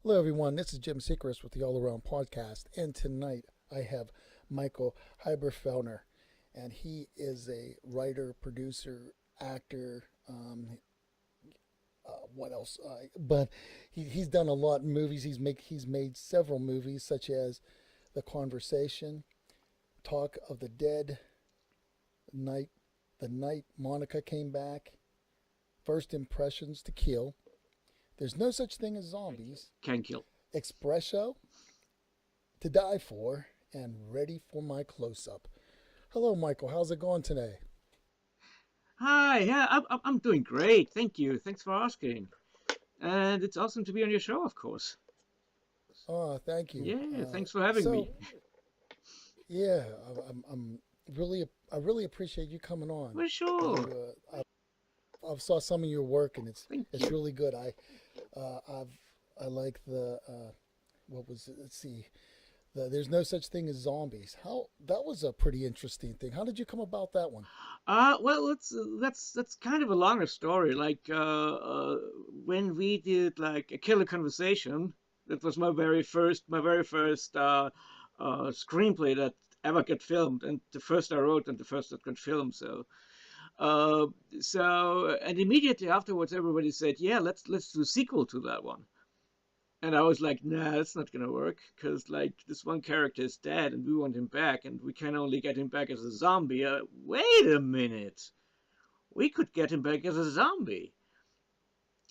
Hello, everyone. This is Jim Seacrest with the All Around Podcast, and tonight I have Michael Haberfelner, and he is a writer, producer, actor. What else? But he's done a lot in movies. He's made several movies, such as The Conversation, Talk of the Dead, Night, The Night Monica Came Back, First Impressions to Kill. There's no such thing as zombies. Can kill. Espresso, To Die For, and Ready for My Close Up. Hello, Michael. How's it going today? Hi, yeah, I'm doing great. Thank you. Thanks for asking. And it's awesome to be on your show, of course. Oh, thank you. Yeah, thanks for having So, me. yeah, I'm really, I really appreciate you coming on. Well, sure. I saw some of your work, and Thank it's you. really good. I like the what was it? Let's see. There's no such thing as zombies. How that was a pretty interesting thing. How did you come about that one? Well, that's kind of a longer story. When we did like a killer conversation, that was my very first screenplay that ever got filmed, and the first I wrote and the first that got filmed. Uh, and immediately afterwards, everybody said, "Yeah, let's do a sequel to that one." And I was like, "Nah, that's not gonna work because like this one character is dead, and we want him back, and we can only get him back as a zombie." Wait a minute, we could get him back as a zombie.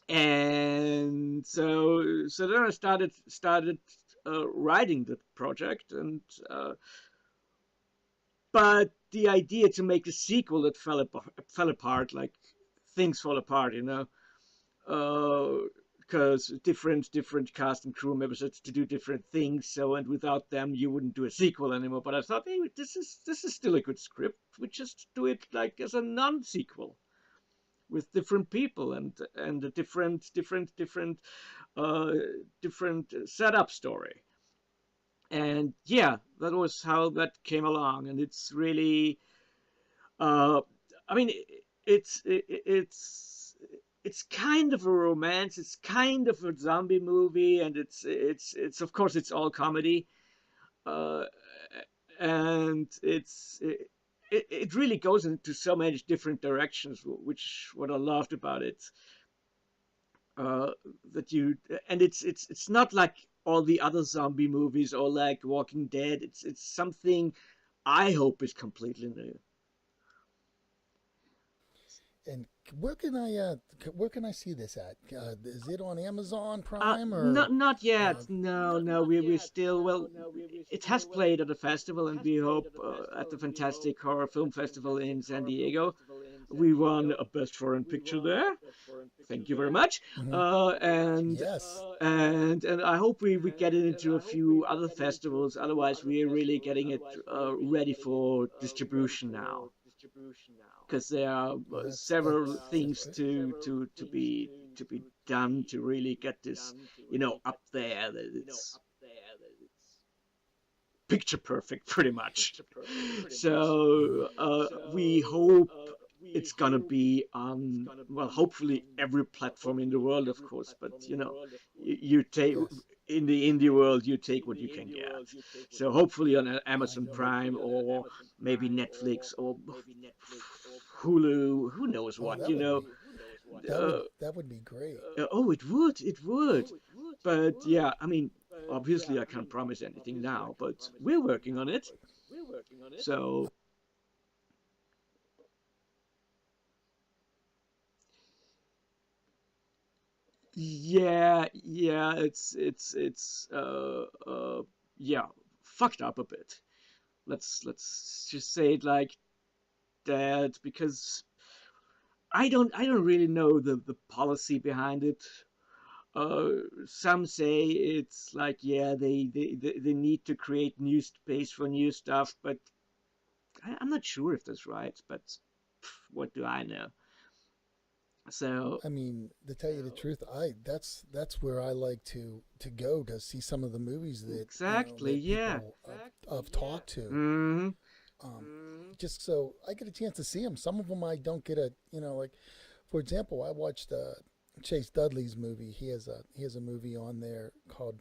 And so then I started writing the project, and but the idea to make a sequel that fell apart, like things fall apart, because different cast and crew members had to do different things. So, and without them, you wouldn't do a sequel anymore. But I thought, hey, this is still a good script. We just do it like as a non-sequel with different people and a uh, different setup story. And yeah, that was how that came along. And it's really, uh, I mean, it's kind of a romance. It's kind of a zombie movie, and it's of course it's all comedy, uh, and it really goes into so many different directions, which what I loved about it. That you and it's not like all the other zombie movies or like Walking Dead. It's something I hope is completely new. And where can I see this at? Is it on Amazon Prime Not or? not Uh, yet. No, no. We're still well. It has played at a festival, and we hope at the Fantastic Horror Film Festival in San Diego. We won a Best Foreign Picture there. Thank you very much. mhm. Yes. And I hope we get it into a few other festivals. Otherwise, we're really getting it ready for distribution now, because there are several That's things good. to be done to really get this, up there. That it's picture perfect, pretty much. So we hope it's gonna be on, well, hopefully every platform in the world, of course. But you take Yes. in the indie world, you take what you can get. So hopefully on I Amazon know. Prime or maybe Netflix or Hulu, who knows Oh, what. Uh, that would be great. oh, it would. But yeah, I mean, obviously I can't promise anything now, but we're working on it. So yeah, yeah, yeah, fucked up a bit. Let's just say it like that, because I don't really know the policy behind it. Some say it's like, yeah, they need to create new space for new stuff, but I'm not sure if that's right. But what do I know? So I mean, to tell you the truth, I that's where I like to go to see some of the movies that exactly, that yeah. people have talked to. Hmm. Just so I get a chance to see them. Some of them I don't get a like, for example, I watched Chase Dudley's movie. He has a movie on there called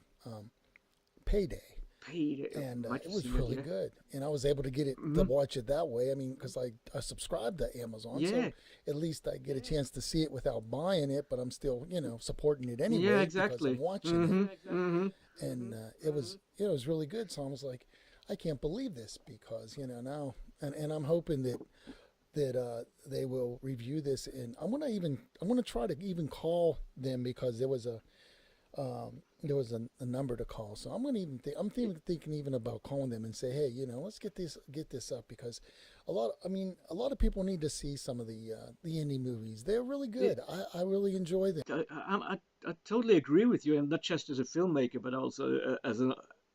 Payday, Paid. and Might it have was seen it. really Yeah. good. And I was able to get it to Hmm. watch it that way. I mean, because I subscribed to Amazon, so Yeah. at least I get a chance to see it without buying it. But I'm still, supporting it Yeah. anyway because I'm Exactly. watching it, Hmm. Hmm. and it was really good. So I was like, I can't believe this because now, and I'm hoping that they will review this, and I'm gonna try to even call them because there was a number to call. So I'm gonna even thinking even about calling them and say, hey, let's get this up because a lot of people need to see some of the indie movies. They're really Yeah. good. I really enjoy them. I totally agree with you, and not just as a filmmaker, but also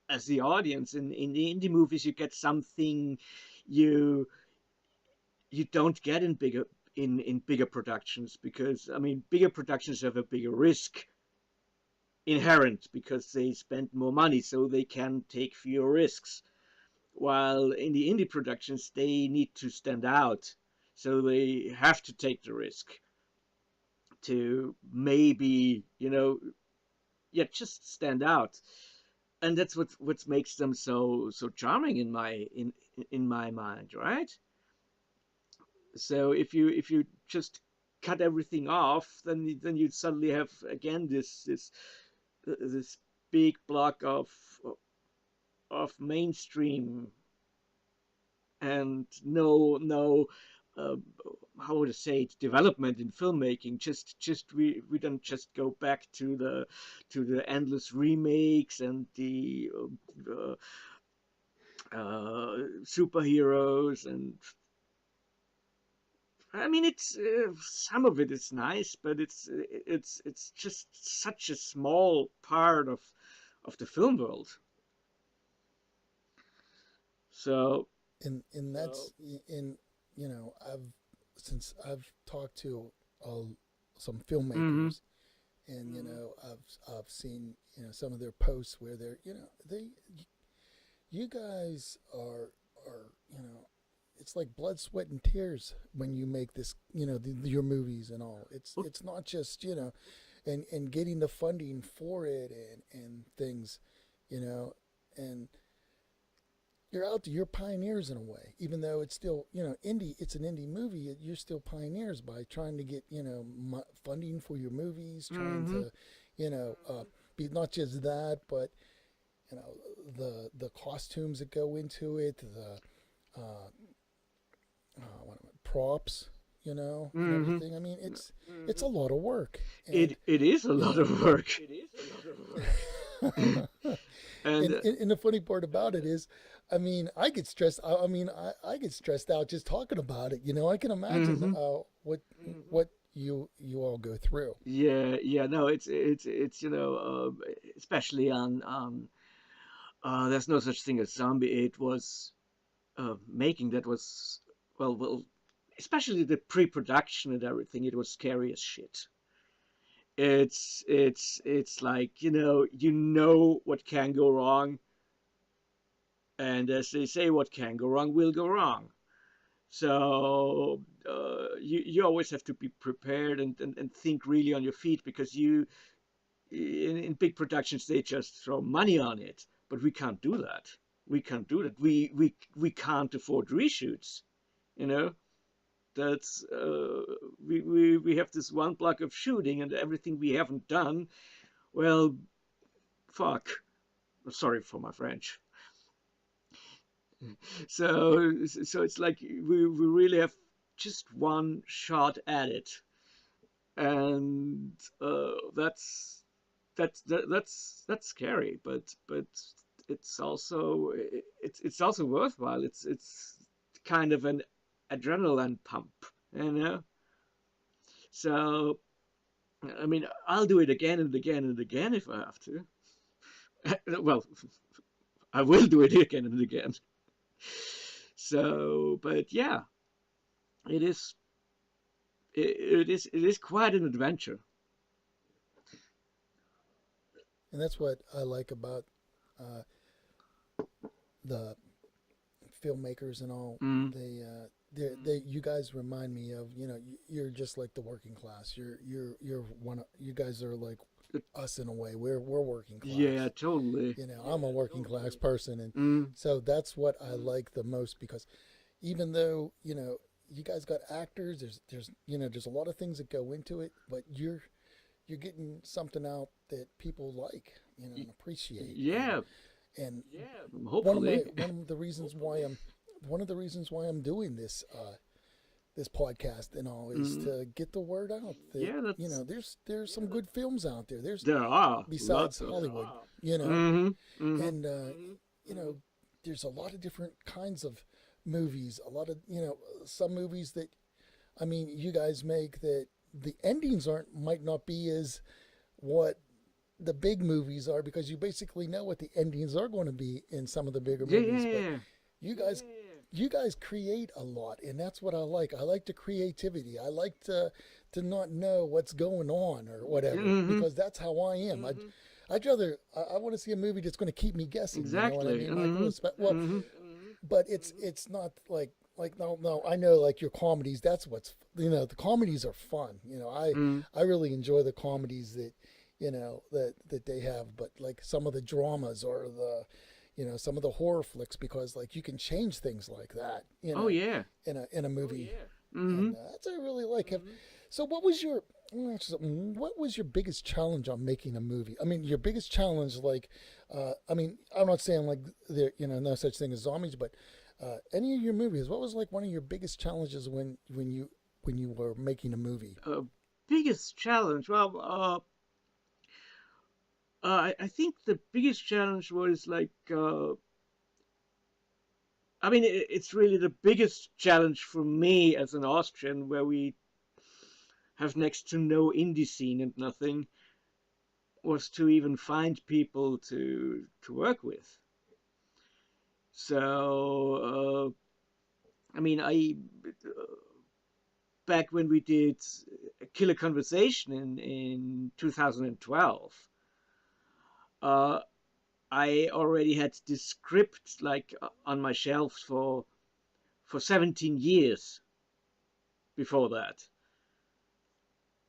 as the audience. In the indie movies, you get something you you don't get in bigger productions, because I mean bigger productions have a bigger risk inherent because they spend more money, so they can take fewer risks. While in the indie productions, they need to stand out, so they have to take the risk to maybe yeah, just stand out. And that's what makes them so charming in my mind, right? So if you just cut everything off, then you suddenly have again this big block of mainstream, and no uh, how would I say it, development in filmmaking. Just we don't just go back to the endless remakes and the superheroes. And I mean, it's some of it is nice, but it's just such a small part of the film world. So. And that's in I've since I've talked to uh, some Hmm. filmmakers, and I've seen some of their posts where they're they you guys are it's like blood, sweat, and tears when you make this your movies and all. It's not just and getting the funding for it and things, you know, and you're out there, you're pioneers in a way, even though it's still indie. It's an indie movie. You're still pioneers by trying to get funding for your movies, trying Hmm. to be not just that, but the costumes that go into it, the props, and Hmm. everything. I mean, it's a lot of work, and It is a you lot know. of work. And And the funny part about it is, I mean, I get stressed. I mean, I get stressed out just talking about it. I can imagine hmm. what you all go through. Yeah, yeah, no, it's especially on there's no such thing as zombie. It was making that was well, especially the pre-production and everything. It was scary as shit. It's like what can go wrong, and as they say, what can go wrong will go wrong. So you always have to be prepared and think really on your feet, because in big productions they just throw money on it, but we can't do that. We can't do that. We can't afford reshoots. You know that's we have this one block of shooting, and everything we haven't done. Well, fuck. Sorry for my French. So it's like we really have just one shot at it, and that's scary, but it's also worthwhile. It's kind of an adrenaline pump, you know. So I mean, I'll do it again and again and again if I have to. Well, I will do it again and again. So, but yeah, it is it is quite an adventure. And that's what I like about uh, the filmmakers and all. Mm. They you guys remind me of, you're just like the working class. You're one of, you guys are like us in a way. We're working Yeah, class. totally. I'm a working class person, and Mm, so that's what I like the most, because even though, you guys got actors, there's a lot of things that go into it, but you're getting something out that people like, and appreciate. and yeah, and hopefully. one of the reasons why I'm doing this podcast and all is Mm, to get the word out that, yeah, that's there's some good films out there. There's, there are besides lots of. Hollywood, Mm-hmm. Mm-hmm. and you know there's a lot of different kinds of movies. A lot of, some movies that, I mean, you guys make that the endings aren't might not be as what the big movies are, because you basically know what the endings are going to be in some of the bigger Yeah, movies. But yeah, you guys you guys create a lot, and that's what I like. I like the creativity. I like to not know what's going on or yeah. whatever, Mm-hmm. because that's how I am. I'd rather, I want to see a movie that's going to keep me guessing. You know what I Exactly. mean, Michael? Mm-hmm. Well, Mm-hmm. but it's not like no, I know, like your comedies. That's what's, the comedies are fun. Mm. I really enjoy the comedies that, that they have. But like some of the dramas, or the, some of the horror flicks, because like you can change things like that, Oh yeah. in a movie. Mm-hmm. And that's what I really like. So what was your, what was your biggest challenge on making a movie? I mean, your biggest challenge, like, I mean, I'm not saying like there, no such thing as zombies, but any of your movies, what was like one of your biggest challenges when you were making a movie? Biggest challenge. Well, I think the biggest challenge was like, I mean, it's really the biggest challenge for me as an Austrian, where we have next to no indie scene and nothing, was to even find people to work with. So, I mean, back when we did Killer Conversation in 2012, uh, I already had this script like on my shelves for 17 years before that.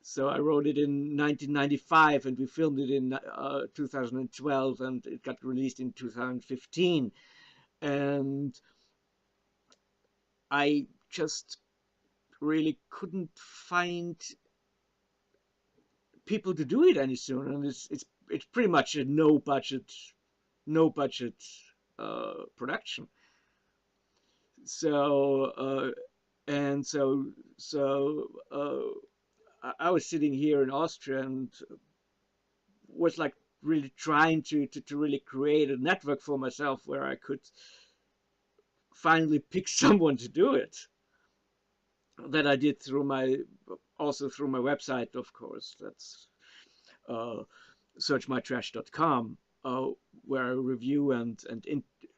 So I wrote it in 1995, and we filmed it in 2012, and it got released in 2015. And I just really couldn't find people to do it any sooner. And it's pretty much a no budget production. So and I was sitting here in Austria and was like really trying to really create a network for myself where I could finally pick someone to do it. That I did through my also through my website, of course. That's uh, searchmytrash.com, where I review and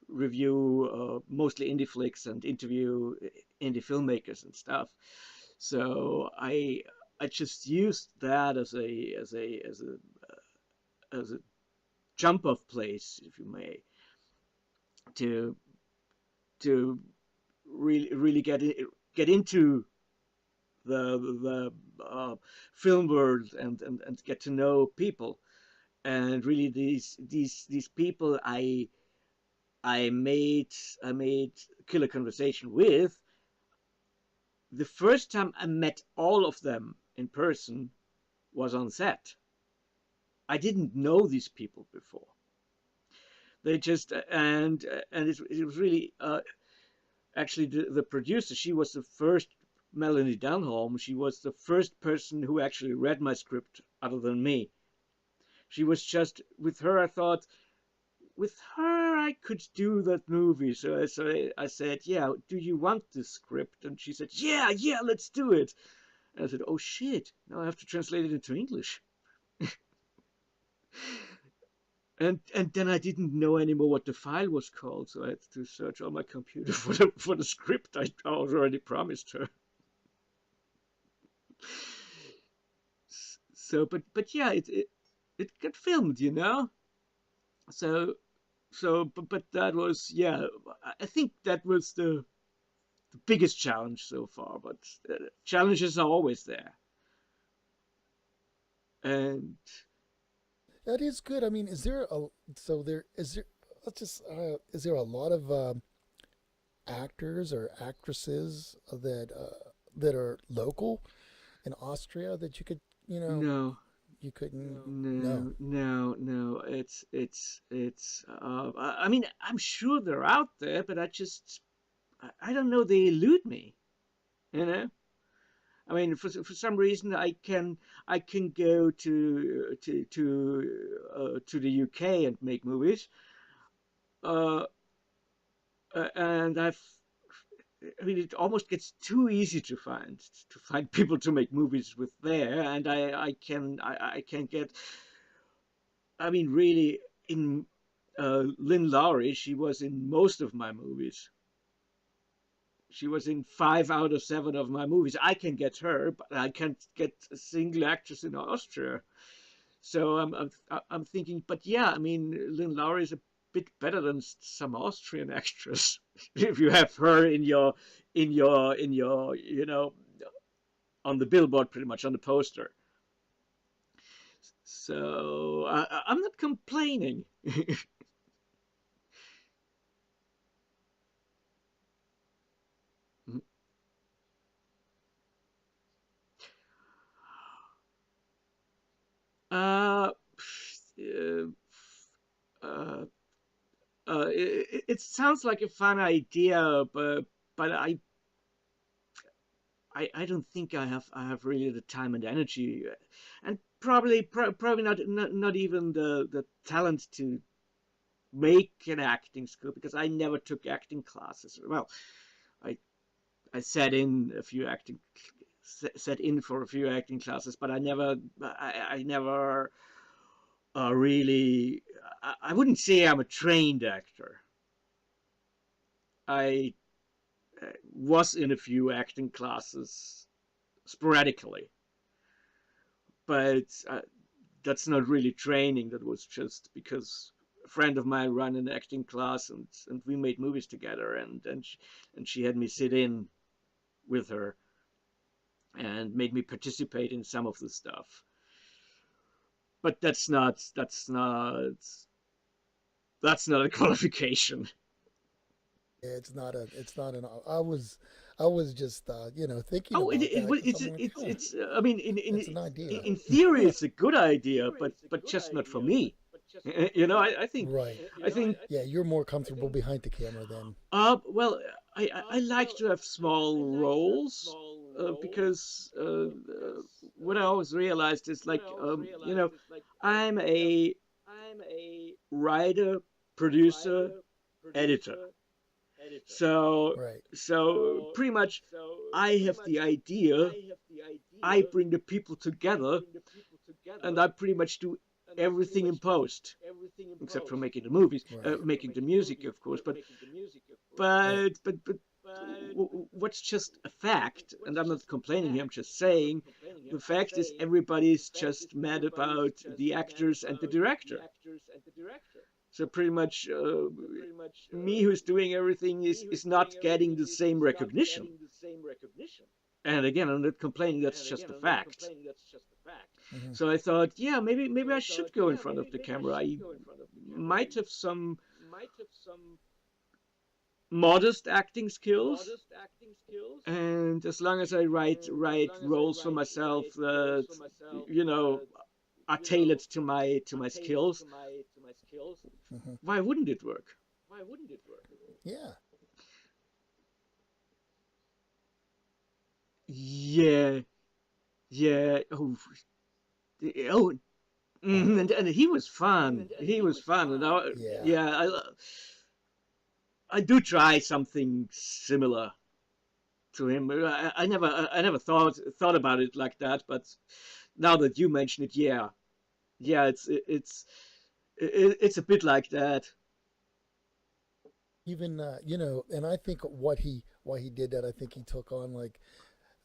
review mostly indie flicks and interview indie filmmakers and stuff. So I just used that as a jump off place, if you may, to to really get into the film world and get to know people. And really these people I made I made Killer Conversation with. The first time I met all of them in person was on set. I didn't know these people before. They just and it was really actually the producer. She was the first, Melanie Dunholm. She was the first person who actually read my script other than me. She was just with her. I thought with her I could do that movie. So I said, yeah, do you want this script? And she said, yeah, let's do it. And I said, oh shit, now I have to translate it into English. And then I didn't know anymore what the file was called, so I had to search on my computer for the script I already promised her. So, but yeah, it got filmed, you know. So but that was, yeah. I think that was the biggest challenge so far. But challenges are always there, and That is good. I mean, is there a so there is there let's just is there a lot of actors or actresses that are local in Austria that you could, no, you couldn't no. no. It's. I mean, I'm sure they're out there, but I don't know. They elude me. You know. I mean, for some reason, I can go to the UK and make movies, uh, and I mean, it almost gets too easy to find people to make movies with there, and I can get. I mean, really, in Lynn Lowry, she was in most of my movies. She was in 5 out of 7 of my movies. I can get her, but I can't get a single actress in Austria. So I'm thinking, but yeah, I mean, Lynn Lowry is a bit better than some Austrian actress if you have her in your on the billboard, pretty much on the poster. So I'm not complaining. uh, uh, uh, it sounds like a fun idea, but I don't think I have really the time and energy, and probably not even the talent to make an acting school, because I never took acting classes. Well, I I sat in for a few acting classes, but I never really. I wouldn't say I'm a trained actor. I was in a few acting classes sporadically, but that's not really training. That was just because a friend of mine ran an acting class, and we made movies together, and she had me sit in with her and made me participate in some of the stuff. But that's not a qualification. It's not an I was just thinking Oh, about that because I'm like, huh, it's. I mean, it's an idea. in theory, it's a good idea, but just not for me. I think Right. I think. Yeah, you're more comfortable behind the camera than. Well, I like to have small roles, because what I always realized is, like, I'm a writer, producer, editor. So Right. pretty much, I have the idea, I bring the people together, and I pretty much do everything in post, except for making the movies, Right. making the music, of course. But Right. what's just a fact, and I'm not complaining here, I'm just saying, the fact is everybody's just mad about the actors and the director. So pretty much, me, who's doing everything, is not getting the same recognition. And again, I'm not complaining. That's just a fact. Hmm. So I thought, yeah, maybe I should go in front of the camera. I might have some modest acting skills, and as long as I write roles for myself that you know are tailored to my skills, Hmm. why wouldn't it work? Yeah. Yeah, yeah. Oh, and he was fun. He was fun, and Yeah. yeah, I do try something similar to him. I never thought about it like that, but now that you mention it, yeah, yeah, it's a bit like that. Even and I think what he why he did that, I think he took on like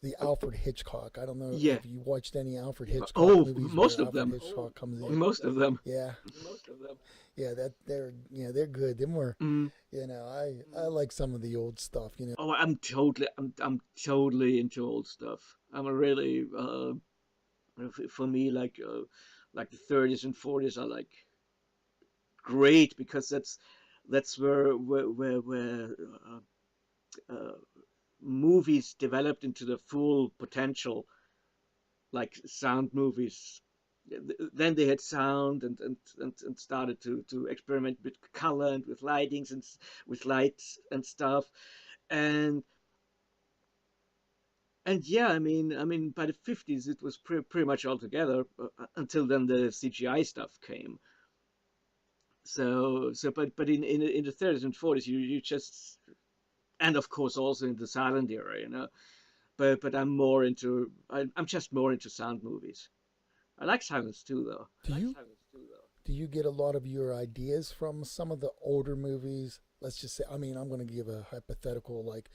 the Alfred Hitchcock. I don't know Yeah. if you watched any Alfred Hitchcock Oh, movies most where of Alfred them. Hitchcock comes in. Most of them. Yeah, yeah, that they're good. They're more, Mm. I like some of the old stuff. Oh, I'm totally into old stuff. I'm a really for me like the 30s and 40s are like great because that's where uh, movies developed into the full potential, like sound movies. Then they had sound and started to experiment with color and with lightings and with lights and stuff, and yeah, I mean, by the 50s it was pretty much all together until then the CGI stuff came. But in the 30s and 40s you just, and of course also in the silent era, but I'm just more into sound movies. I like silence too, though. Do you do you get a lot of your ideas from some of the older movies? Let's just say, I mean, I'm going to give a hypothetical like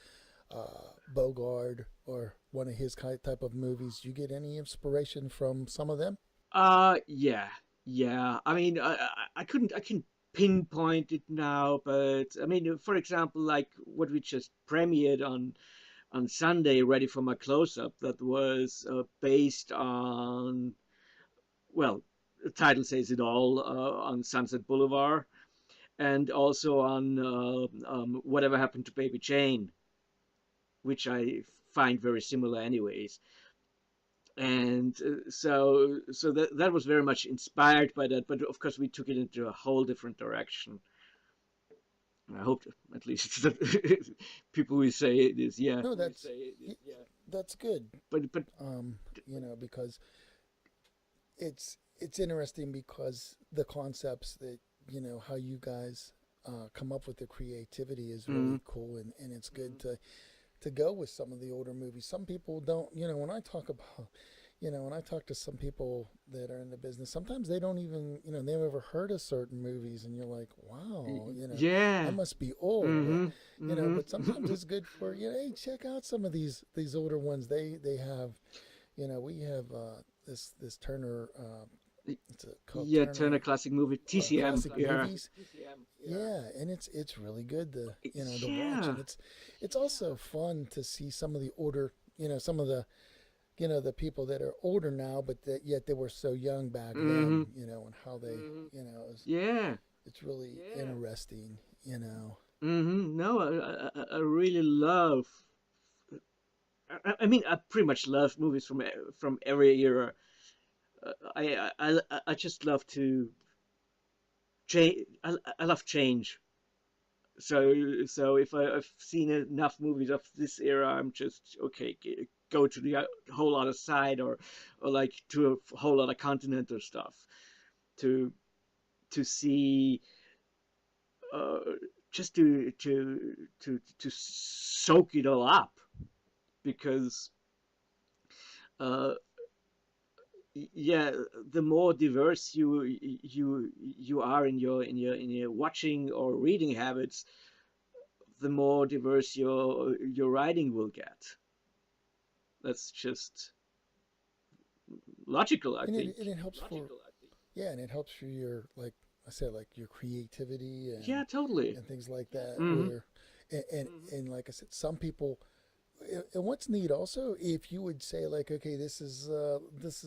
Bogart or one of his type of movies. Do you get any inspiration from some of them? Yeah, yeah. I mean, I can pinpoint it now, but I mean, for example, like what we just premiered on Sunday, Ready for My Close Up, that was based on, well, the title says it all, on Sunset Boulevard, and also on Whatever Happened to Baby Jane, which I find very similar, anyways. And so that was very much inspired by that, but of course we took it into a whole different direction. I hope at least that people will say it is, yeah. No, that's good. But Because it's interesting because the concepts that how you guys come up with the creativity is mm, really cool, and it's good to go with some of the older movies. Some people don't, when I talk about, when I talk to some people that are in the business, sometimes they don't even, they've never heard of certain movies, and you're like, wow, I yeah. must be old, Mm-hmm. but sometimes Mm-hmm. it's good for, hey, check out some of these older ones. They have, we have this Turner, it's called Yeah, Turner Turner Classic Movie, TCM. Classic Yeah. Movies. Yeah, and it's really good to watch, Yeah. and it's also fun to see some of the older, some of the the people that are older now, but that yet they were so young back Mm-hmm. then, and how they, Yeah. it's really interesting. Mm-hmm. No, I really love. I mean, I pretty much love movies from every era. I just love to change. I love change. So if I've seen enough movies of this era, I'm just okay. Go to the whole other side, or like to a whole other continent or stuff to see, uh, just to soak it all up, because uh, yeah, the more diverse you are in your watching or reading habits, the more diverse your writing will get. That's just logical, I And think. it helps for, yeah, and it helps for your, like I said, like your creativity Yeah, totally. and things like that. Mm-hmm. Where and like I said, some people. And what's neat also, if you would say like, okay, this is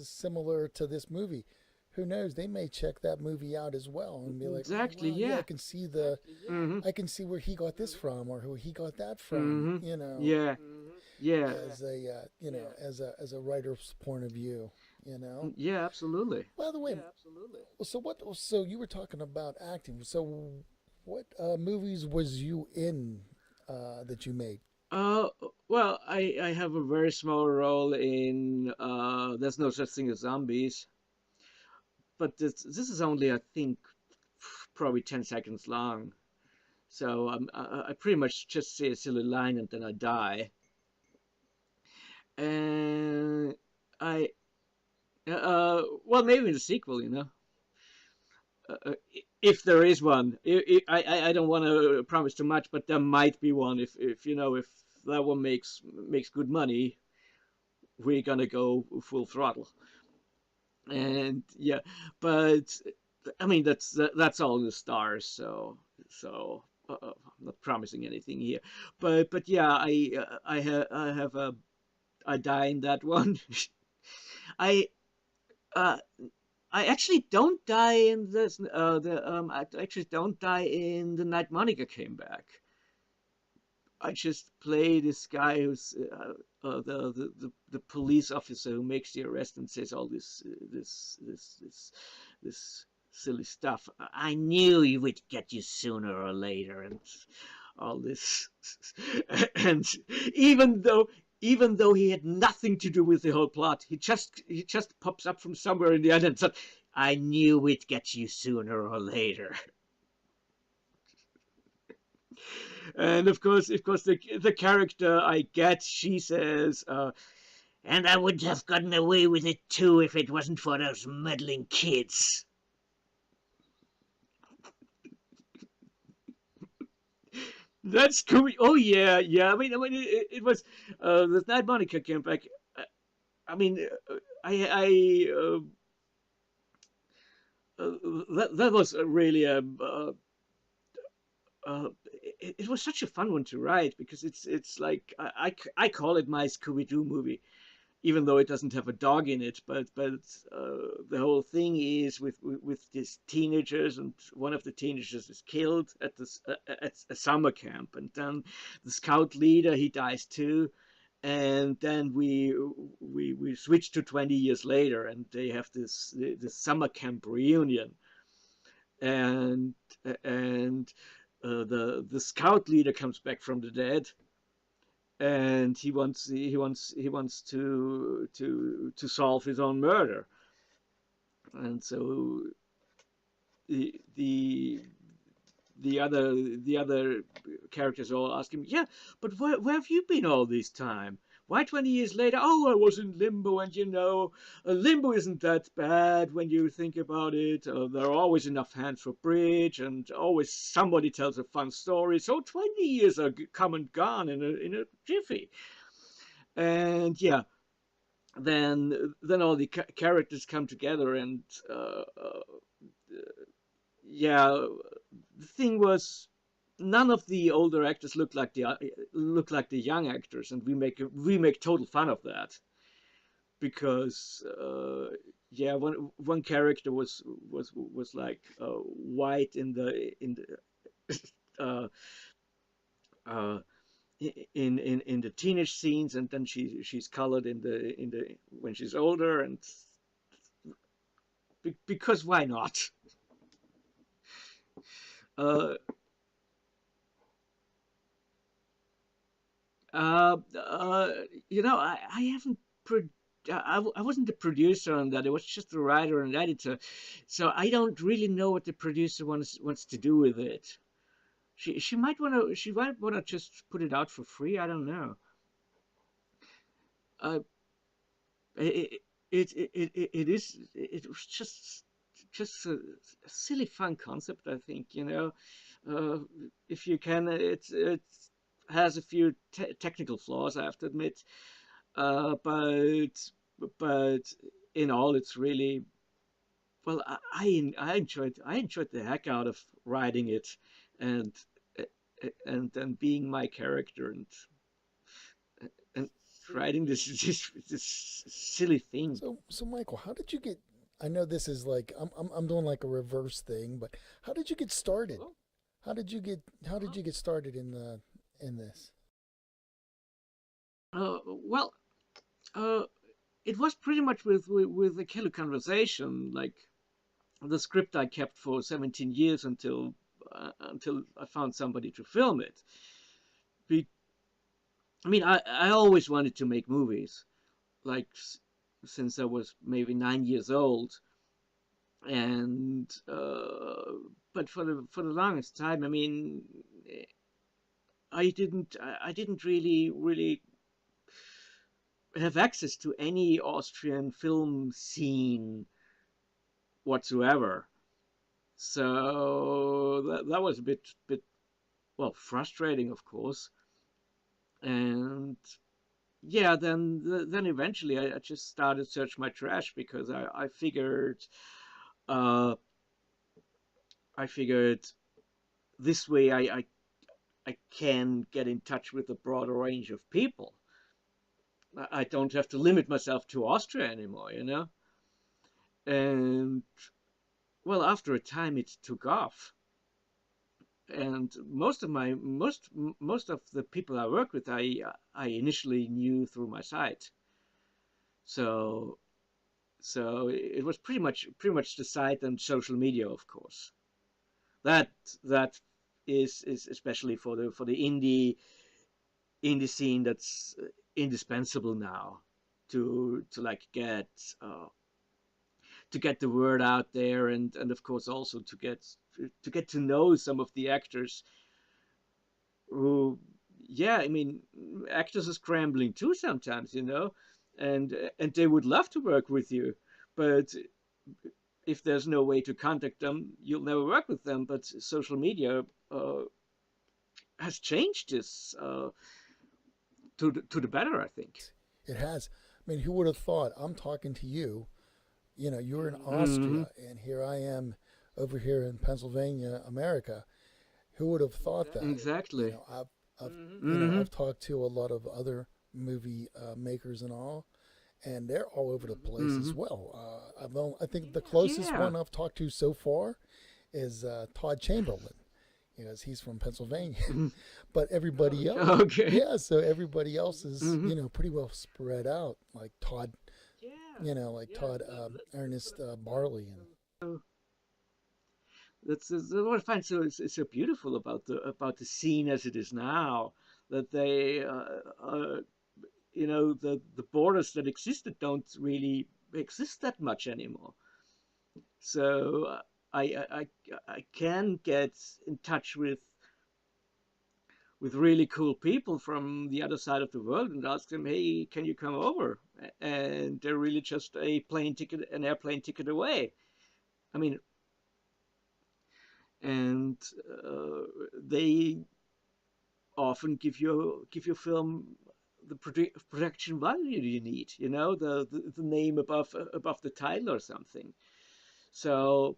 similar to this movie, who knows? They may check that movie out as well and be like, oh Exactly. wow, yeah, Yeah. Mm-hmm. I can see where he got this from or who he got that from, Mm-hmm. Yeah. Yeah. as a as a writer's point of view. Yeah. Absolutely. By the way, so you were talking about acting. So what movies was you in that you made? Uh, well, I have a very small role in There's No Such Thing as Zombies, but this is only, I think, probably 10 seconds long. So I pretty much just say a silly line and then I die. And I well, maybe in the sequel, if there is one. I don't want to promise too much, but there might be one if if that one makes good money. we're gonna go full throttle. And yeah, but I mean that's all in the stars. I'm not promising anything here, but yeah, I have a I die in that one. I uh, I actually don't die in this. I actually don't die in the night Monica came back. I just play this guy who's the police officer who makes the arrest and says all this silly stuff. I knew he would get you sooner or later, and all this. And even though he had nothing to do with the whole plot, he just pops up from somewhere in the end and said, "I knew we'd get you sooner or later." And of course, the character I get, she says, "And I would have gotten away with it too if it wasn't for those meddling kids." That's cool. Oh yeah, yeah. I mean, it was the night Monica came back. I mean, I that was really it was such a fun one to write because it's like I call it my Scooby-Doo movie, even though it doesn't have a dog in it. But the whole thing is with these teenagers, and one of the teenagers is killed at this at a summer camp, and then the scout leader, he dies too. And then we switch to 20 years later, and they have this summer camp reunion, and and the scout leader comes back from the dead, and he wants to solve his own murder. And so the the the other characters all ask him, "Yeah, but where have you been all this time? Why 20 years later? Oh, I was in limbo, and limbo isn't that bad when you think about it. There are always enough hands for bridge, and always somebody tells a fun story. So 20 years are come and gone in a jiffy." And yeah, then all the characters come together, and yeah, the thing was, none of the older actors look like the young actors, and we make total fun of that because yeah, one character was like white in the uh, in the teenage scenes, and then she's colored in the when she's older, and because why not? Uh, uh, uh, I haven't. I wasn't the producer on that. It was just the writer and editor, so I don't really know what the producer wants to do with it. She might want to just put it out for free. I don't know. Uh, it it was just a silly fun concept. I think uh, if you can, it has a few technical flaws, I have to admit, but in all, it's really well. I enjoyed the heck out of writing it, and and then being my character, and writing this silly thing. So Michael, how did you get? I know this is like I'm doing like a reverse thing, but how did you get started? How did you get started in this? Well, uh, it was pretty much with the killer conversation, like the script I kept for 17 years until I found somebody to film it. Be, I mean, I always wanted to make movies, like since I was maybe 9 years old, and but for the longest time, I mean, I didn't really have access to any Austrian film scene whatsoever. So that was a bit well frustrating, of course. And yeah, then eventually I just started search my trash because uh, I figured this way I can get in touch with a broader range of people. I don't have to limit myself to Austria anymore, you know. And well, after a time, it took off, and most of the people I work with, I initially knew through my site. So it was pretty much the site and social media, of course. That that is especially for the indie scene that's indispensable now to like uh, get the word out there, and of course also to get to know some of the actors who, yeah, I mean, actors are scrambling too sometimes, you know, and they would love to work with you, but if there's no way to contact them, you'll never work with them. But social media uh, has changed this to the better, I think. It has. I mean, who would have thought? I'm talking to you. You know, you're in Mm-hmm. Austria, and here I am over here in Pennsylvania, America. Who would have thought that? You Exactly. know, Mm-hmm. I've talked to a lot of other movie makers and all, and they're all over the place Mm-hmm. as well. I think the closest Yeah. one I've talked to so far is Todd Chamberlain. You know, he's from Pennsylvania, Mhm. but everybody else, Okay. yeah. So everybody else is, Mm-hmm. pretty well spread out. Like Todd, like Todd Ernest Barley, and So that's what I find so beautiful about the scene as it is now. That they, the borders that existed don't really exist that much anymore. So I can get in touch with really cool people from the other side of the world and ask them, hey, can you come over? And they're really just an airplane ticket away. I mean, and they often give your film the production value you need. You know, the name above the title or something. So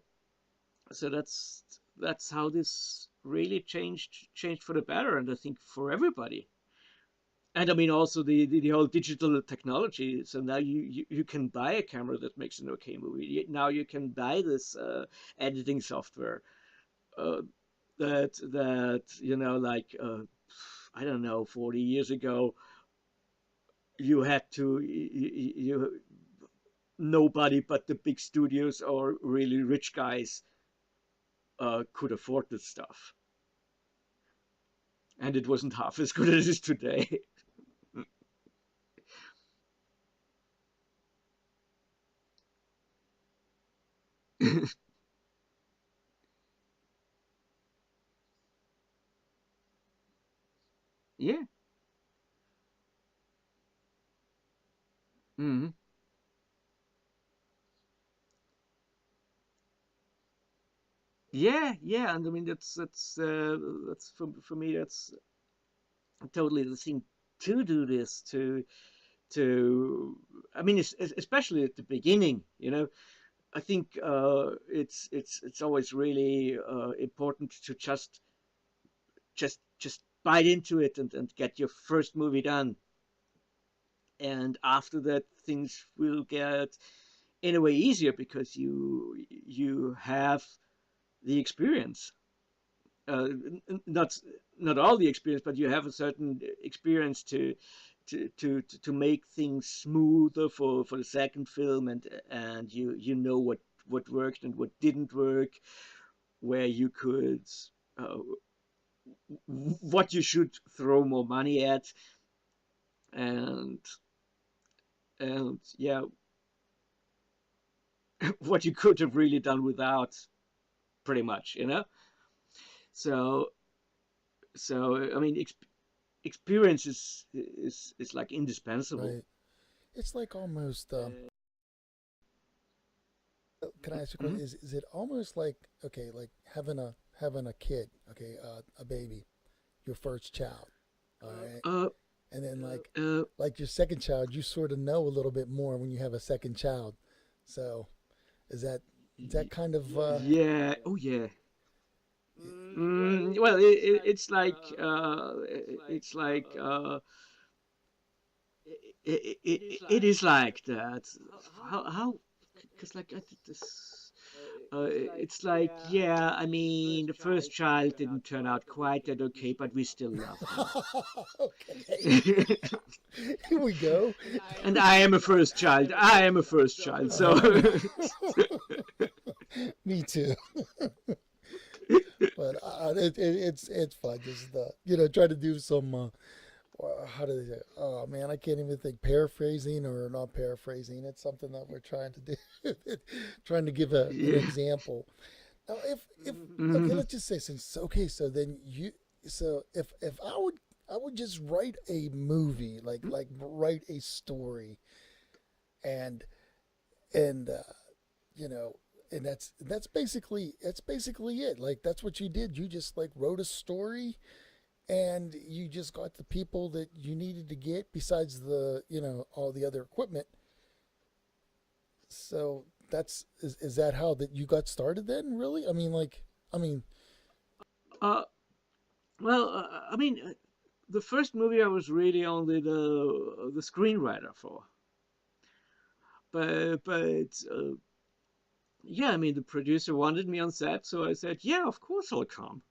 that's how this really changed for the better, and I think for everybody. And I mean also the whole digital technology. So now you can buy a camera that makes an okay movie. Now you can buy this editing software uh, that like I don't know, 40 years ago you had to you nobody but the big studios or really rich guys could afford this stuff, and it wasn't half as good as it is today. Yeah. Hmm. Yeah, yeah, and I mean that's for me that's totally the thing to do this to I mean especially at the beginning, I think it's always really important to just bite into it and get your first movie done, and after that things will get in a way easier because you have the experience, not all the experience, but you have a certain experience to make things smoother for the second film, and you know what worked and what didn't work, where you could uh, what you should throw more money at, and yeah, what you could have really done without, pretty much, so I mean experience is like indispensable. right. It's like almost. Can I ask you a question? Mhm. Is it almost like, okay, like having a kid, okay, a baby, your first child, all right? Uh, and then uh, like your second child, you sort of know a little bit more when you have a second child. So is that kind of yeah, oh yeah. Well, it's like it is like that. How? Because like I did this. It's like, yeah, I mean, the first child didn't turn out quite that okay, but we still love him. okay? Here we go. And I am a first child. I am a first child. So, Me too. But it's fun. Just try to do some. How do they say? Oh man, I can't even think. Paraphrasing or not paraphrasing. It's something that we're trying to do. Trying to give an yeah. example. Now, if okay, Mhm. let's just say since okay, so then if I would just write a movie, like write a story, and and you know, and that's basically it. Like that's what you did. You just like wrote a story, and you just got the people that you needed to get besides the all the other equipment. So is that how that you got started then? Really? I mean, uh, well, I mean, the first movie I was really only the screenwriter for, but yeah, I mean, the producer wanted me on set, so I said, yeah, of course I'll come,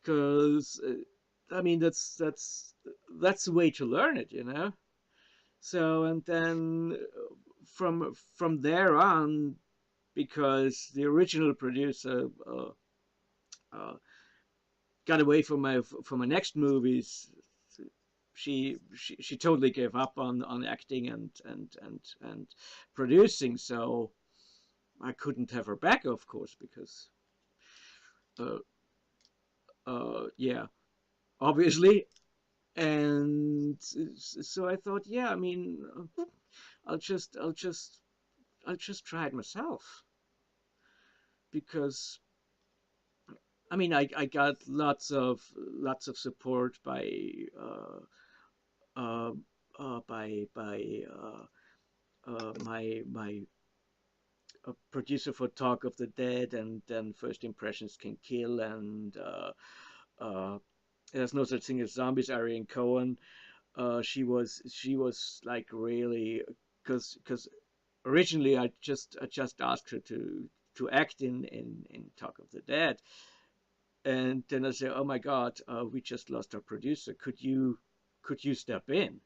because I mean, that's the way to learn it, you know. So and then from there on, because the original producer uh, got away from my next movies, she totally gave up on acting and producing. So I couldn't have her back, of course, because uh, yeah, obviously. And so I thought, yeah, I mean, I'll just I'll just I'll just try it myself, because I mean I got lots of support uh, by my producer for Talk of the Dead, and then First Impressions Can Kill, and uh, there's no such thing as zombies. Ariane Cohen, she was like really, because originally I just asked her to act in Talk of the Dead, and then I said, oh my God, we just lost our producer. Could you step in?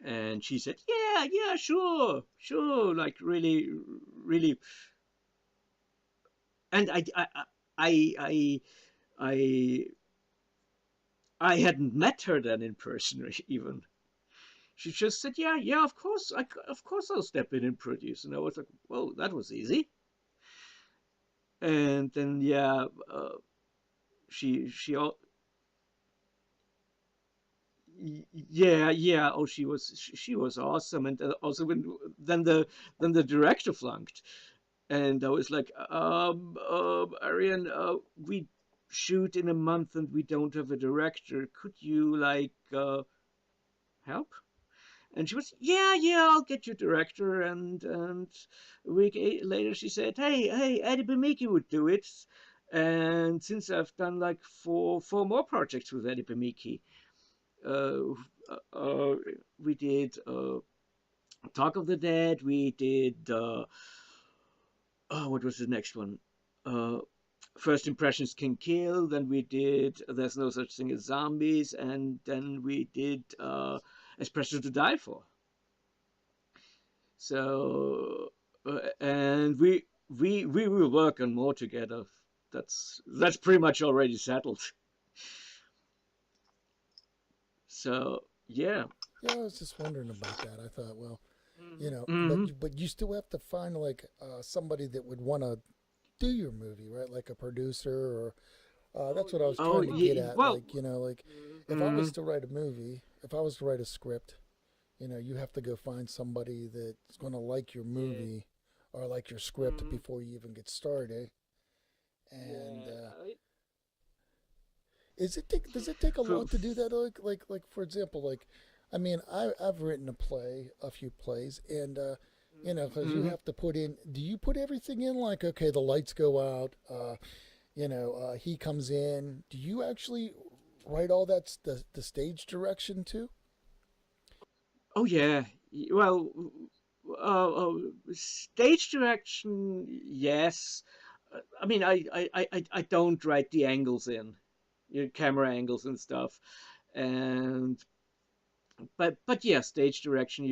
And she said, yeah, yeah, sure, sure, like really, really. And I, I, I, I hadn't met her then in person even. She just said, yeah, yeah, of course, of course I'll step in and produce. And I was like, well, that was easy. And then yeah, she yeah, yeah. Oh, she was awesome. And also then the director flunked, and I was like, Arian, we shoot in a month and we don't have a director. Could you like help? And she was, yeah, yeah, I'll get you director. And a week later, she said, hey, Eddie Bemiki would do it. And since I've done like four more projects with Eddie Bemiki, uh, uh, we did Talk of the Dead. We did what was the next one? Uh, First Impressions Can Kill. Then we did There's No Such Thing as Zombies, and then we did Espresso to Die For. So and we will work on more together. That's pretty much already settled. So yeah. yeah, I was just wondering about that. I thought, well, Hmm. but you still have to find like somebody that would want to do your movie, right? Like a producer or that's what I was Oh trying to get yeah. at. Well. Like if I Mm, was to write a movie, if I was to write a script, you have to go find somebody that's going to like your movie or like your script before you even get started. And Does it take a For, lot to do that? Like for example, like, I mean, I've written a few plays, and you know, because you mm-hmm. have to put in. Do you put everything in? Like, okay, the lights go out. He comes in. Do you actually write all that the stage direction too? Oh yeah. Well, stage direction, yes. I mean, I don't write the angles in, camera angles and stuff, and but yeah, stage direction.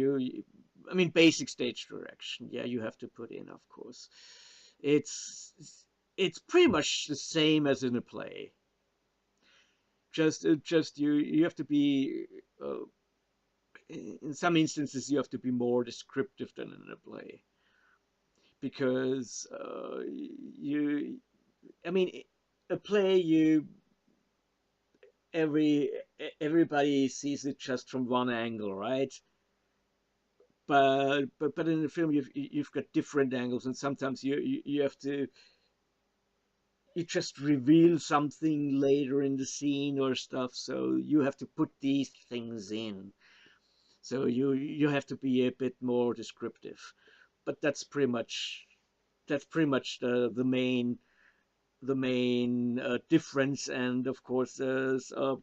I mean, basic stage direction. Yeah, you have to put in, of course. It's it's pretty much the same as in a play. Just you have to be. In some instances, you have to be more descriptive than in a play because you. I mean, a play every everybody sees it just from one angle, right? But in the film you've got different angles, and sometimes you have to you just reveal something later in the scene or stuff, so you have to put these things in. So you have to be a bit more descriptive. But that's pretty much the main difference. And of course, there's uh,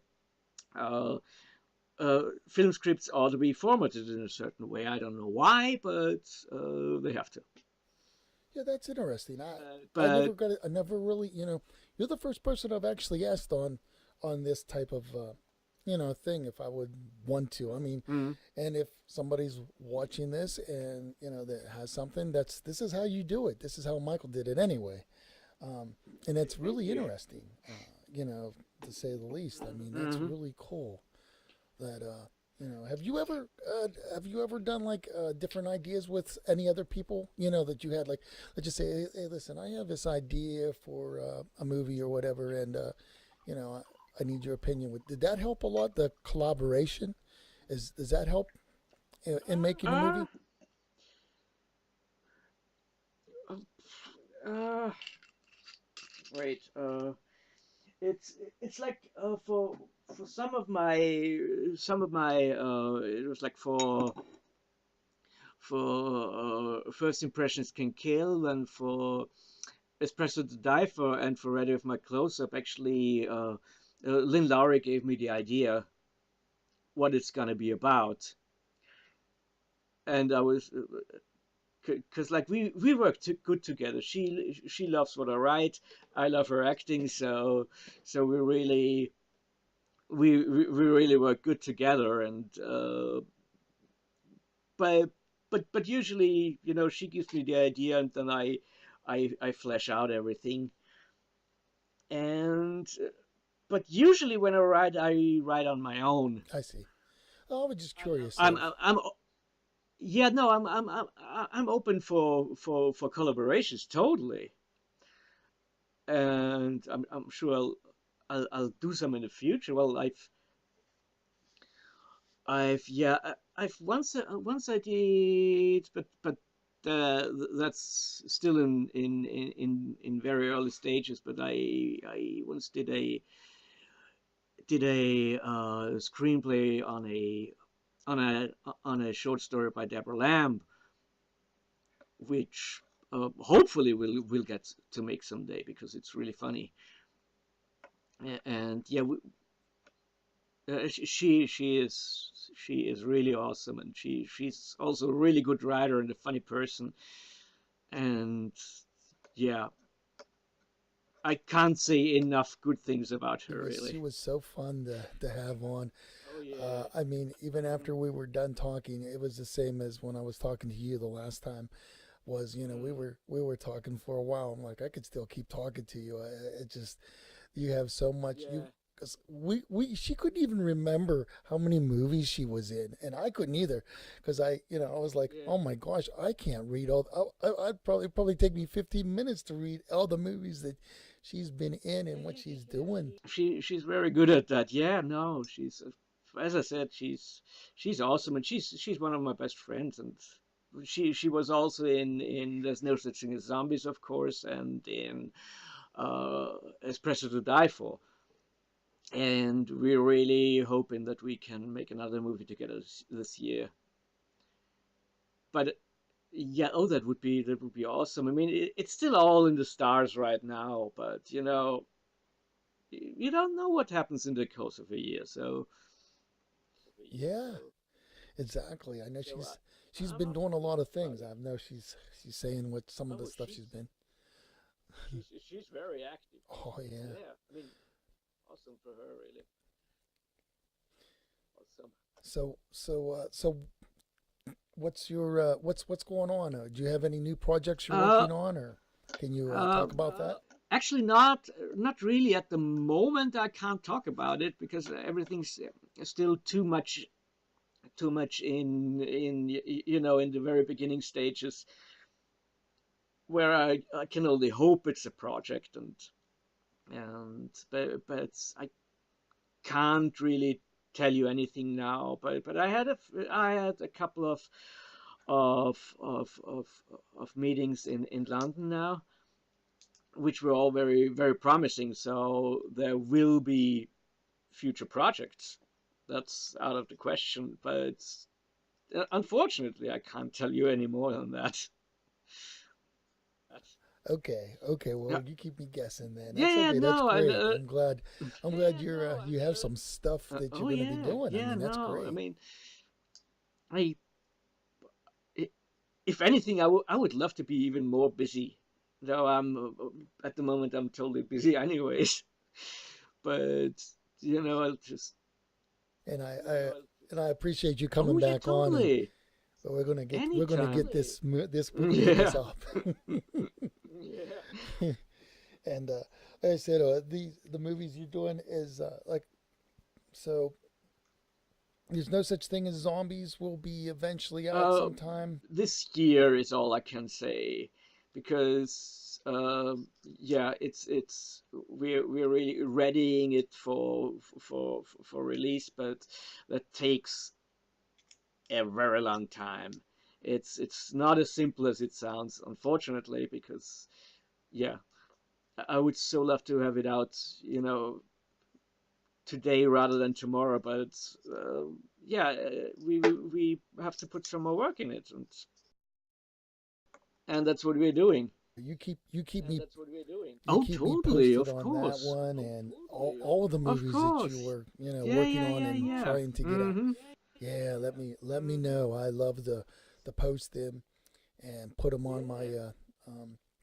film scripts ought to be formatted in a certain way. I don't know why, but they have to. Yeah, that's interesting. I But never got it. I never really, you're the first person I've actually asked on this type of thing if I would want to. I mean, mm, and if somebody's watching this and that has something, this is how you do it. This is how Michael did it anyway. And it's thank really you. interesting, to say the least. I mean, that's Mm-hmm. really cool. That have you ever done like different ideas with any other people? That you had like, let's just say, hey, listen, I have this idea for a movie or whatever, and I need your opinion. Did that help a lot? The collaboration does that help in making a Uh, movie? uh, uh, wait. It's like for some of my it was like for first impressions can kill, and for espresso to die for, and for ready with my close up. Actually, Lynn Lowry gave me the idea what it's gonna be about, and I was because like we work good together. She loves what I write. I love her acting, so we really work good together. And but but usually, she gives me the idea, and then I flesh out everything. And but usually when I write on my own. I see. Oh, I was just curious I'm of. I'm, I'm yeah, no, I'm open for collaborations totally. And I'm sure I'll do some in the future. Well, I've yeah, I've once I did, but that's still in very early stages. But I once did a screenplay on a on a short story by Deborah Lamb, which hopefully we'll get to make someday because it's really funny. And yeah, she is really awesome, and she's also a really good writer and a funny person. And yeah, I can't say enough good things about her She really. was so fun to have on. Oh yeah. I mean, even after we were done talking, it was the same as when I was talking to you the last time. Was we were talking for a while. I'm like, I could still keep talking to you. It just you have so much. Yeah. Because we she couldn't even remember how many movies she was in, and I couldn't either. Because I was like, Yeah. oh my gosh, I can't read all. I'd probably take me 15 minutes to read all the movies that she's been in and what she's doing. She's very good at that. Yeah, no, she's as I said, she's awesome, and she's one of my best friends. And she was also in There's No Such Thing as Zombies, of course, and in Espresso to Die For. and we're really hoping that we can make another movie together this year. But yeah, oh, that would be awesome. I mean, it's still all in the stars right now, but you don't know what happens in the course of a year. So Yeah, exactly. I know so she's I'm been doing a lot optimistic of about things. it. I know she's saying what some of the Oh, stuff she's been. she's very active. Oh yeah. Yeah, I mean, awesome for her, really awesome. So what's your what's going on? Do you have any new projects you're Uh, working on, or can you uh, talk about that? Actually, not really at the moment. I can't talk about it because everything's still too much in the very beginning stages where I can only hope it's a project, but I can't really tell you anything now. But I had a couple of of meetings in London now, which were all very very promising. So there will be future projects. That's out of the question. But unfortunately, I can't tell you any more than that. Okay, okay. Yeah, Well, you keep me guessing then. yeah, That's yeah. okay. That's No, and great. I'm glad you have some stuff that you're oh going to be yeah, doing. I yeah. mean, that's No, I great. mean, I if anything, I would love to be even more busy. Though at the moment I'm totally busy anyways. But I'll just And I appreciate you oh coming yeah, back on, and totally we're gonna anytime. get this we're gonna get this Yeah, up. yeah. And like I said, the movies you're doing is like so. There's no such thing as zombies. Will be eventually out Uh, sometime. this year is all I can say because yeah, we're really readying it for release, but that takes a very long time. It's not as simple as it sounds, unfortunately, because yeah, I would so love to have it out, today rather than tomorrow, but yeah, we have to put some more work in it, and that's what we're doing. You Oh, keep me totally, posted of on that course, one and all the of movies that you course. were Yeah, working yeah, on yeah, and yeah. trying to get out. Mm-hmm. Yeah, let me know. I love the post them and put them on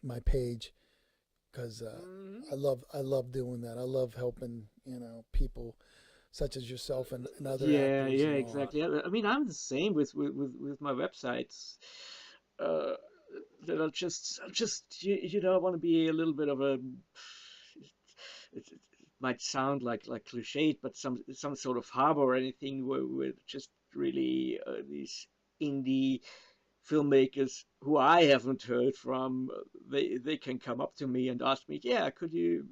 my page because Mm-hmm. I love doing that. I love helping people such as yourself and other Yeah, actors yeah, and all. exactly. I mean, I'm the same with my websites. Uh, that I'll just I want to be a little bit of a. It might sound like cliched, but some sort of hub or anything where just really these indie filmmakers who I haven't heard from, they can come up to me and ask me, yeah, could you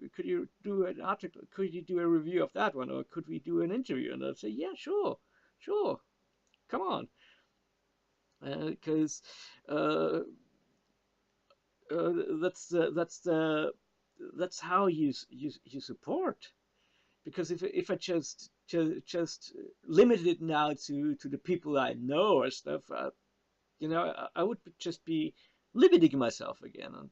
do an article? Could you do a review of that one, or could we do an interview? And I'll say, yeah, sure, sure, come on, because uh, uh, that's the that's the that's how you support. Because if I just limited it now to the people I know or stuff, I would just be limiting myself again. And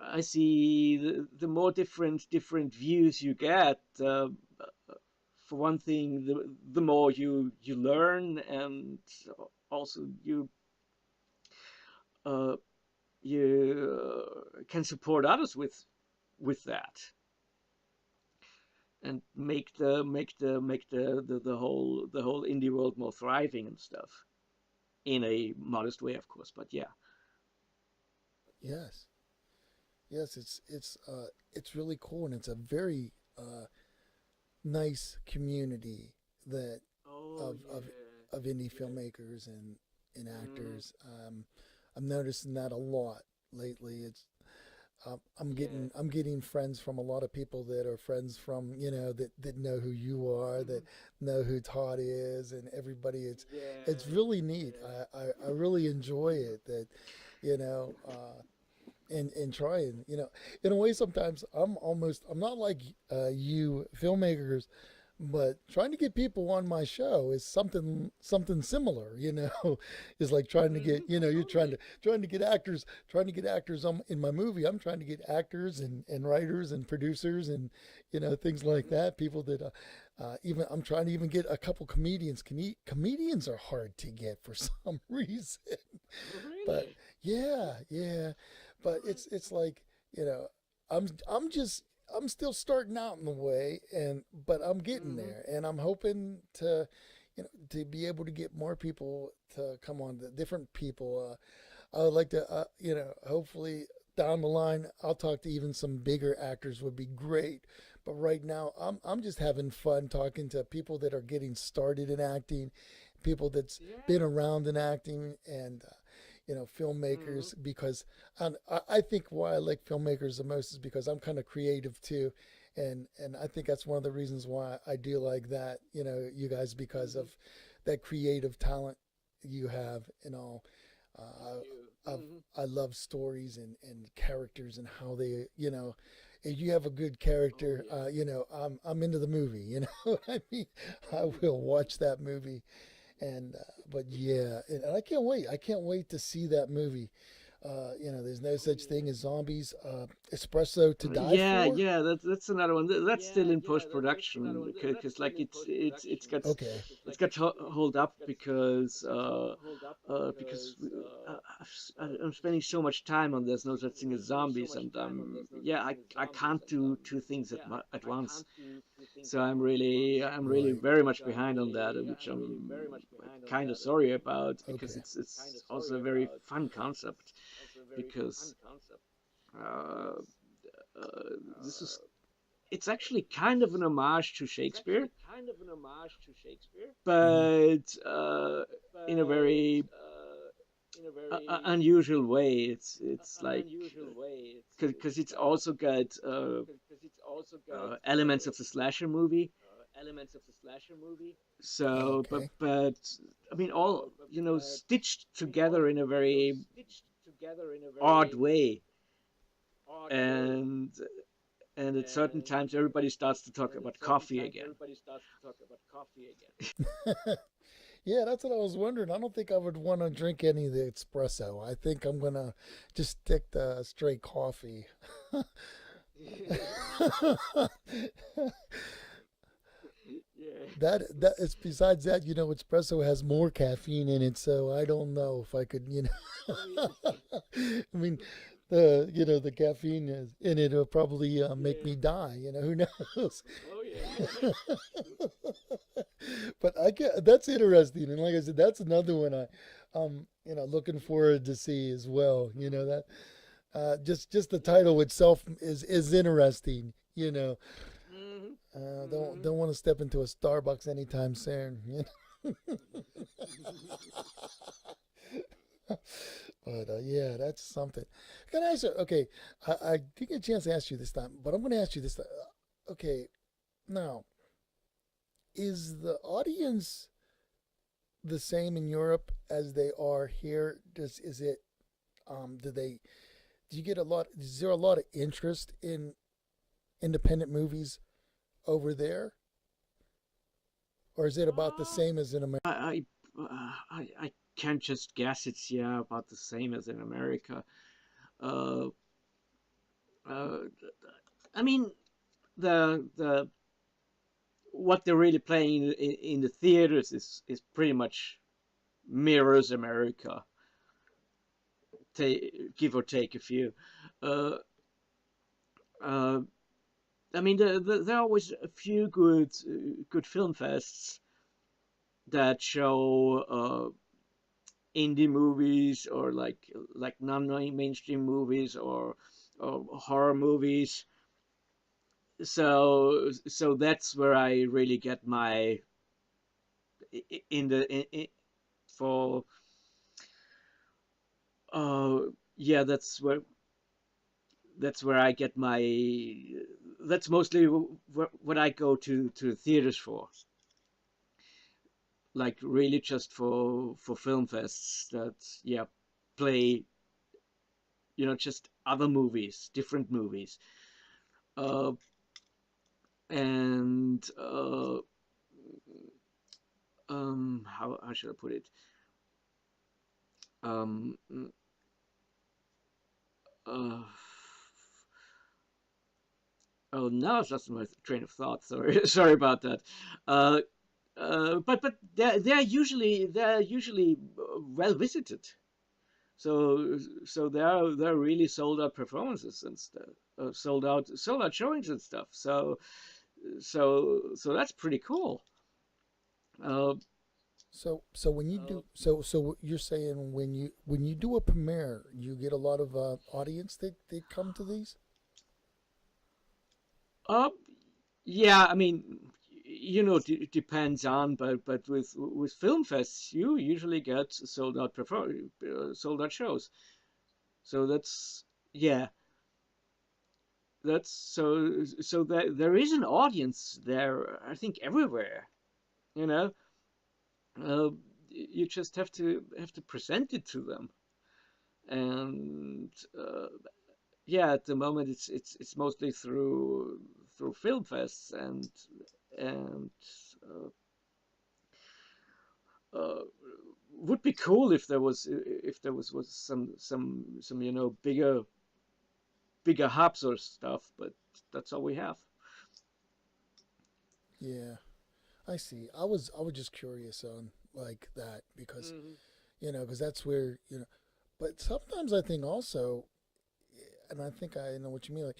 I see the more different views you get. For one thing, the more you learn, and also uh, you can support others with that, and make the whole indie world more thriving and stuff, in a modest way, of course. But yeah. Yes, yes, it's really cool and it's a very nice community that Oh of of yeah. of indie Yeah. filmmakers and Mm-hmm. actors. I'm noticing that a lot lately. It's Yeah. I'm getting friends from a lot of people that are friends from that know who you are, that Mm-hmm. know who Todd is, and everybody. It's Yeah. really neat. Yeah. I really enjoy it. That you know, and try and in a way sometimes I'm not like you filmmakers, but trying to get people on my show is something similar, is like trying to get, you're trying to get actors, in my movie. I'm trying to get actors and writers and producers and things like that, people that even I'm trying to even get a couple comedians. Comedians are hard to get for some reason. But Really? yeah, yeah. But it's like, you know, I'm just I'm still starting out in the way, and but I'm getting Hmm. there, and I'm hoping to, to be able to get more people to come on, the different people. I would like to, hopefully down the line, I'll talk to even some bigger actors would be great. But right now, I'm just having fun talking to people that are getting started in acting, people that's Yeah. been around in acting, and Hmm. filmmakers. Because I think why I like filmmakers the most is because I'm kind of creative too, and I think that's one of the reasons why I do like that. You guys, because Hmm. of that creative talent you have and all. Thank you. I've, Hmm. I love stories and characters and how they, if you have a good Oh character, yeah. I'm into the movie. I mean, I Hmm. will watch that movie, and but yeah, and I can't wait. I can't wait to see that movie. There's no Oh such thing yeah. as zombies. Espresso to die Yeah, for. yeah, that's another one. That's still in post production because like it's got to hold up because I'm spending so much time on there's no such thing as zombies, and yeah, I can't do two things at once. So I'm really Right. very much behind on that, which I'm kind of sorry about because Okay. it's also a very fun concept because uh, this is it's actually kind of an homage to Shakespeare, Hmm. but in a very unusual way. It's like because it's also got elements of the slasher movie. So, but Okay. but I mean, all stitched together in a very odd way, and and at certain times everybody starts to talk about coffee again. Yeah, that's what I was wondering. I don't think I would want to drink any of the espresso. I think I'm gonna just stick to straight coffee. Yeah. That is besides that, espresso has more caffeine in it, so I don't know if I could, Oh yeah. I mean, the caffeine is in it will probably make Yeah. me die. Who knows? Oh yeah. But I get that's interesting, and like I said, that's another one looking forward to see as well. That just the Yeah. title itself is interesting. Hmm. Don't want to step into a Starbucks anytime soon. But yeah, that's something. Can I ask you? Okay, I didn't get a chance to ask you this time, but I'm going to ask you this time. Okay, now is the audience the same in Europe as they are here? Does is it do they do you get a lot? Is there a lot of interest in independent movies over there, or is it about the Uh, same as in America? I can't just guess. It's yeah about the same as in America. Uh, uh, I mean the what they're really playing in the theaters is pretty much mirrors America, give or take a few. Uh, uh, I mean, there are always a few good film fests that show indie movies or like non-mainstream movies or horror movies. So that's where I really get my in the for uh yeah that's where I get my that's mostly what I go to theaters for, like really just for film fests that yeah play just other movies, different movies, uh, and how should I put it? Um, uh, oh, now I've lost my train of thought. Sorry, sorry about that. Uh, but they're usually well visited. So they're really sold out performances and stuff, sold out showings and stuff. So that's pretty cool. Uh, So when you do so you're saying when you do a premiere, you get a lot of audience that come to these. uh, yeah, I mean, it depends on, but with film fests, you usually get sold out shows. So yeah, so that there is an audience there. I think everywhere. You know, uh, you just have to present it to them, and yeah, at the moment it's mostly through film fests and uh, uh, would be cool if there was some bigger hubs or stuff, but that's all we have. Yeah, I see. I was just curious on like that because Hmm. because that's where But sometimes I think also, and I think I know what you mean. Like,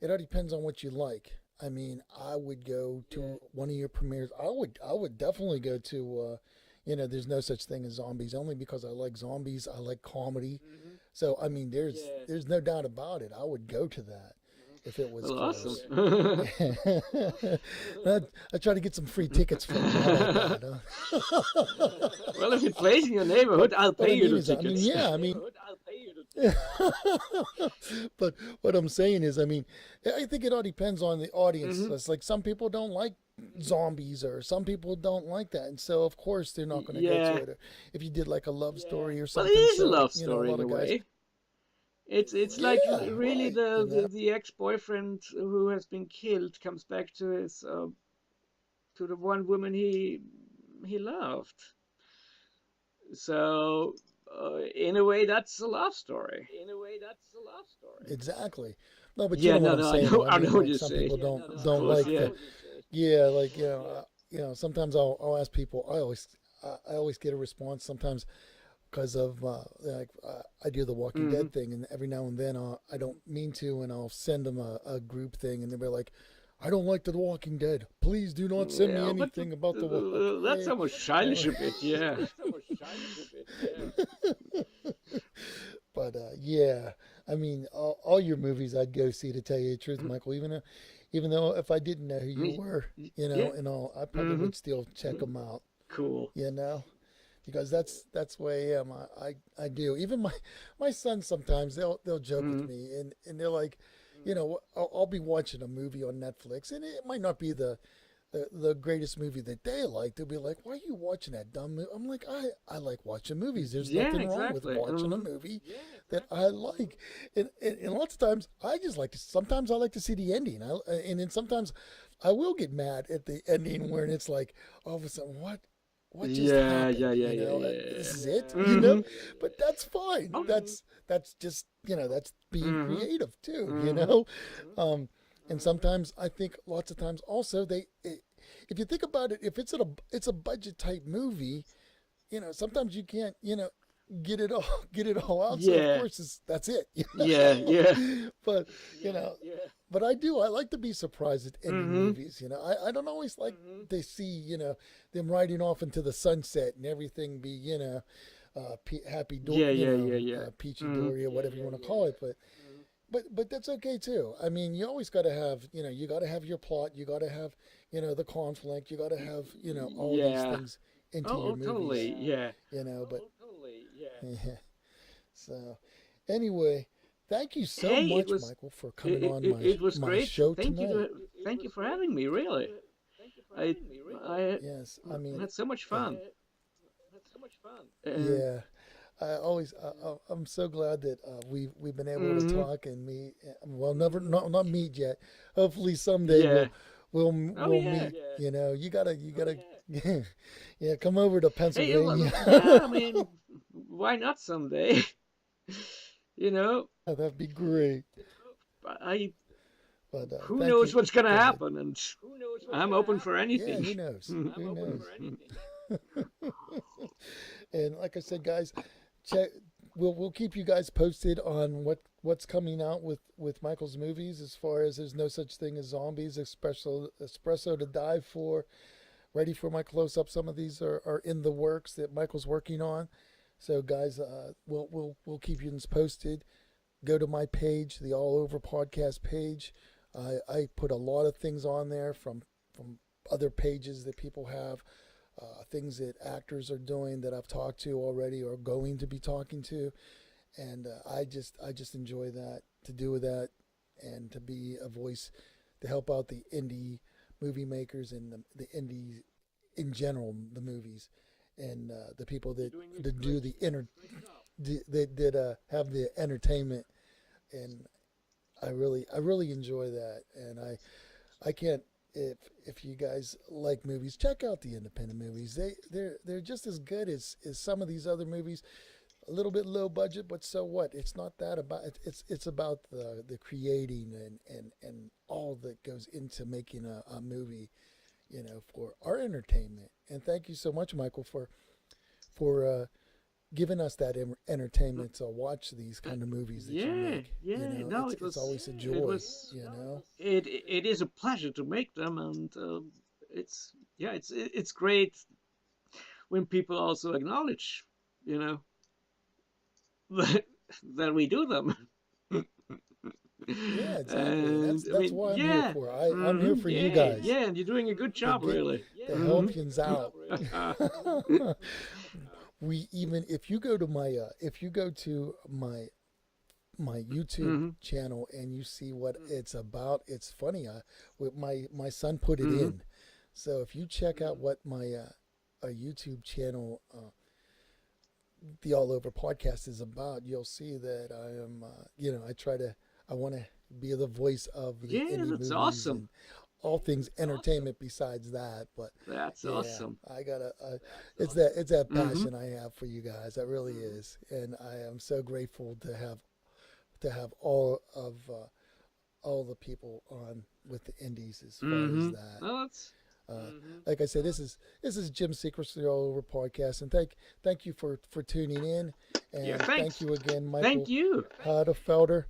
it all depends on what you like. I mean, I would go Yeah. to one of your premieres. I would definitely go to. There's no such thing as zombies, only because I like zombies. I like comedy. Hmm. So I mean, there's Yeah. there's no doubt about it. I would go to that if it was Well, awesome. close. I, I try to get some free tickets from you. How about that? Huh? Well, if it plays in your neighborhood, but I'll what pay I you mean the is, I mean, tickets. yeah, I mean, but what I'm saying is, I mean, I think it all depends on the audience. Hmm. It's like some people don't like zombies, or some people don't like that, and so of course they're not going to go to Yeah. it. Or if you did like a love story or Well, it something, is a so love a story lot in a of guys, way. It's like yeah, really right, the ex-boyfriend who has been killed comes back to the one woman he loved. So in a way, that's a love story. exactly. No, but you Yeah, know what no, I'm no, I saying, know, though. I I know mean, what like you're some saying. people don't Of don't course, like yeah. the, yeah, like sometimes I'll ask people. I always get a response sometimes because of I do the Walking Hmm. Dead thing, and every now and then I don't mean to, and I'll send them a group thing, and they'll be like, "I don't like the Walking Dead. Please do not send me Yeah, but anything about the Walking that's Dead." almost childish a bit. Yeah. But yeah, I mean, all your movies I'd go see, to tell you the truth, Mm, Michael. Even though if I didn't know who you y- were, Yeah. and all, I probably Hmm. would still check them out. Cool. You know. Because that's the way I am. I do. Even my sons sometimes they'll joke with Hmm. me, and they're like, I'll be watching a movie on Netflix, and it might not be the greatest movie that they like. They'll be like, "Why are you watching that dumb movie?" I'm like, I like watching movies. There's Yeah, nothing wrong with exactly. watching a movie that I like. And lots of times I just like to. Sometimes I like to see the ending. And then sometimes I will get mad at the ending where it's like all of a sudden what just Yeah, yeah, happened? yeah, yeah, yeah, This yeah. is it. Hmm. But that's fine. Oh. That's just that's being Hmm. creative too. Hmm. Um, and sometimes I think lots of times also if you think about it, if it's a budget type movie, sometimes you can't get it all get it all out. So of Yeah, course that's it. yeah, yeah. But you know but I like to be surprised at ending Hmm. movies. I don't always like to see them riding off into the sunset and everything be happy Yeah, yeah, yeah, yeah. peachy Hmm. dory or whatever you want to call it. But that's okay too. I mean, you always got to have you got to have your plot. You got to have the conflict. You got to have all these Yeah. things into Oh, your oh, totally. movies. Yeah. But yeah. So anyway, thank you so Hey, much, Michael, for coming on it was my great. show Thank you tonight. thank you for having me. Really, I I Yes, I mean, had so much uh, fun. Uh, yeah. I'm so glad that we've been able to Hmm. talk and meet. Well, never, not meet yet. Hopefully someday Yeah. Oh we'll yeah. meet. You know, you gotta, yeah, come over to Hey, Pennsylvania. yeah. I mean, why not someday? You know, That'd be great. I But who thank knows you. what's gonna Go ahead. happen, and I'm open for Yeah, anything. who knows? Who knows? And like I said, guys, check. We'll keep you guys posted on what's coming out with Michael's movies. As far as there's no such thing as zombies, espresso to die for. Ready for my close up. Some of these are in the works that Michael's working on. So guys, we'll keep you posted. Go to my page, the All Over podcast page. I put a lot of things on there from other pages that people have, things that actors are doing that I've talked to already or going to be talking to, and I just enjoy that to do with that, and to be a voice to help out the indie movie makers and the indie in general, the movies, and the people that do the that have the entertainment, and I really enjoy that, and I can't. If you guys like movies, check out the independent movies. They're just as good as some of these other movies. A little bit low budget, but so what? It's not that about. It's about the creating and all that goes into making a movie. You know, for our entertainment. And thank you so much, Michael, for giving us that entertainment to watch these kind of movies that you Yeah, make. You yeah. know, No, it's always a it joy. was, You know. it is a pleasure to make them, and it's yeah, it's great when people also acknowledge, you know, that that we do them. Yeah, exactly. And I That's mean, what I'm here yeah, for. I'm here for you yeah, guys yeah, and you're doing a good to job, get really. to Hmm. help yous out. We even if you go to my YouTube Hmm. channel and you see what it's about, it's funny. My son put it Hmm. in, so if you check out what my YouTube channel, the All Over podcast is about, you'll see that I am, I want to be the voice of the Yeah, indie that's movies awesome. and all things entertainment besides that. But That's yeah, awesome. I gotta, it's that Hmm. passion I have for you guys. That really is, and I am so grateful to have all the people on with the indies as far as Hmm. that. Well, that's Like I said, this is Jim Secrets the All Over podcast, and thank you for tuning in, yeah. and thank Thanks. you again, Thank Michael you. Haderfelder,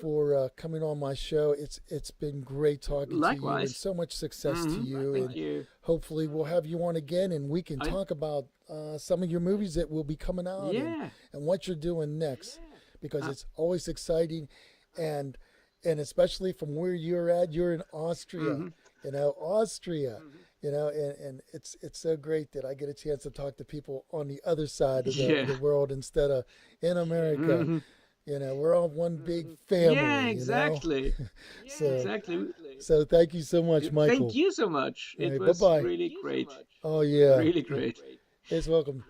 for coming on my show. It's been great talking to you, and Likewise. so much success to Hmm. you, Thank and you. hopefully we'll have you on again, and we can I talk about some of your movies that will be coming out, yeah. and what you're doing next, because Uh, it's always exciting, and and especially from where you're at, you're in Austria, hmm. Austria, and it's so great that I get a chance to talk to people on the other side of Yeah. the world instead of in America. Hmm. We're all one big Yeah. family. Exactly. So Exactly. so thank you so much, Thank Michael. you so much. All It right, bye was bye. really great. Oh yeah, Really great. it's welcome.